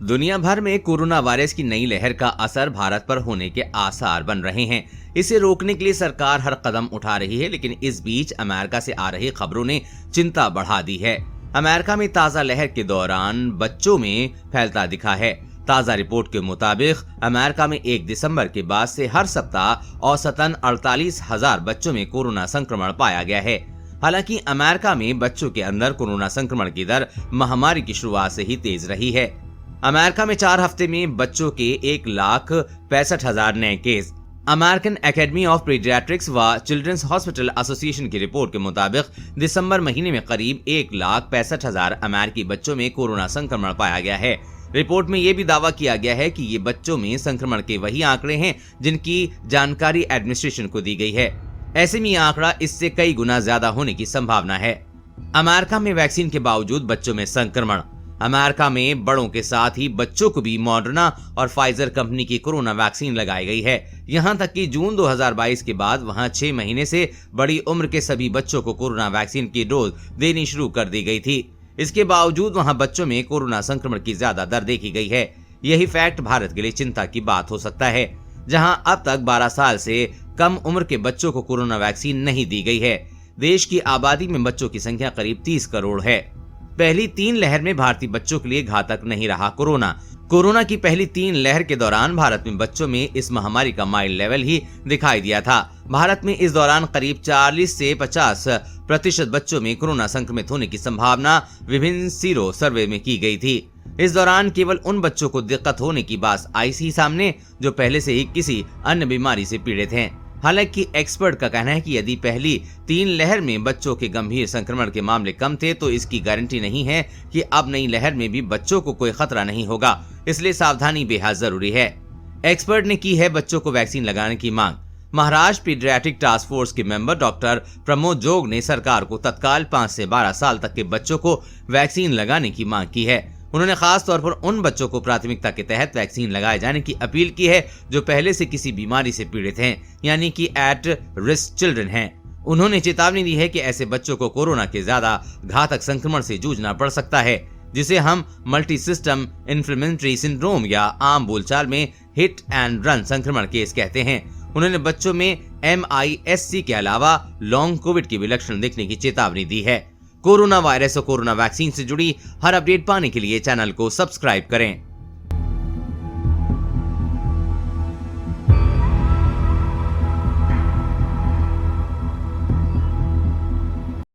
दुनिया भर में कोरोना वायरस की नई लहर का असर भारत पर होने के आसार बन रहे हैं। इसे रोकने के लिए सरकार हर कदम उठा रही है, लेकिन इस बीच अमेरिका से आ रही खबरों ने चिंता बढ़ा दी है। अमेरिका में ताजा लहर के दौरान बच्चों में फैलता दिखा है। ताजा रिपोर्ट के मुताबिक अमेरिका में 1 दिसंबर के बाद से हर सप्ताह औसतन 48,000 बच्चों में कोरोना संक्रमण पाया गया है। हालांकि अमेरिका में बच्चों के अंदर कोरोना संक्रमण की दर महामारी की शुरुआत से ही तेज रही है। अमेरिका में 4 हफ्ते में बच्चों के 1,65,000 नए case. American academy of paediatrics व चिल्ड्रंस हॉस्पिटल एसोसिएशन की रिपोर्ट के मुताबिक दिसंबर महीने में करीब 1,65,000 अमेरिकी बच्चों में कोरोना संक्रमण पाया गया है। रिपोर्ट में यह भी दावा किया गया है कि ये बच्चों में संक्रमण के वही आंकड़े हैं जिनकी जानकारी एडमिनिस्ट्रेशन को दी गई है। ऐसे में यह आंकड़ा इससे कई गुना ज्यादा होने की संभावना है। अमेरिका में वैक्सीन के बावजूद बच्चों में संक्रमण। अमेरिका में बड़ों के साथ ही बच्चों को भी मॉडर्ना और फाइजर कंपनी की कोरोना वैक्सीन लगाई गई है। यहां तक कि जून 2022 के बाद वहां 6 महीने से बड़ी उम्र के सभी बच्चों को कोरोना वैक्सीन की डोज देनी शुरू कर दी गई थी। इसके बावजूद वहां बच्चों में कोरोना संक्रमण की ज्यादा दर देखी गई है। यही फैक्ट भारत के लिए चिंता की बात हो सकता है, जहां अब तक 12 साल से कम उम्र के बच्चों को कोरोना वैक्सीन नहीं दी गई है। देश की आबादी में बच्चों की संख्या करीब 30 करोड़ है। पहली 3 लहर में भारतीय बच्चों के लिए घातक नहीं रहा कोरोना की पहली 3 लहर के दौरान भारत में बच्चों में इस महामारी का माइल्ड लेवल ही दिखाई दिया था। भारत में इस दौरान करीब 40 से 50% बच्चों में कोरोना संक्रमित होने की संभावना विभिन्न सीरो सर्वे में की गई थी। इस दौरान केवल उन बच्चों को दिक्कत होने की बात आई सी सामने जो पहले से ही किसी अन्य बीमारी से पीड़ित हैं। हालांकि एक्सपर्ट का कहना है कि यदि पहली 3 लहर में बच्चों के गंभीर संक्रमण के मामले कम थे तो इसकी गारंटी नहीं है कि अब नई लहर में भी बच्चों को कोई खतरा नहीं होगा, इसलिए सावधानी बेहद जरूरी है। एक्सपर्ट ने की है बच्चों को वैक्सीन लगाने की मांग। महाराष्ट्र पीडियाट्रिक टास्क फोर्स के मेंबर डॉक्टर प्रमोद जोग ने सरकार को तत्काल 5 से 12 साल तक के बच्चों को वैक्सीन लगाने की मांग की है। उन्होंने खास तौर पर उन बच्चों को प्राथमिकता के तहत वैक्सीन लगाए जाने की अपील की है जो पहले से किसी बीमारी से पीड़ित हैं, यानी कि एट रिस्क चिल्ड्रन हैं। उन्होंने चेतावनी दी है कि ऐसे बच्चों को कोरोना के ज्यादा घातक संक्रमण से जूझना पड़ सकता है, जिसे हम मल्टी सिस्टम इन्फ्लेमेटरी सिंड्रोम या आम बोलचाल में हिट एंड रन संक्रमण केस कहते हैं। उन्होंने बच्चों में MIS-C के अलावा लॉन्ग कोविड के भी लक्षण दिखने की चेतावनी दी है। कोरोना वायरस और कोरोना वैक्सीन से जुड़ी हर अपडेट पाने के लिए चैनल को सब्सक्राइब करें।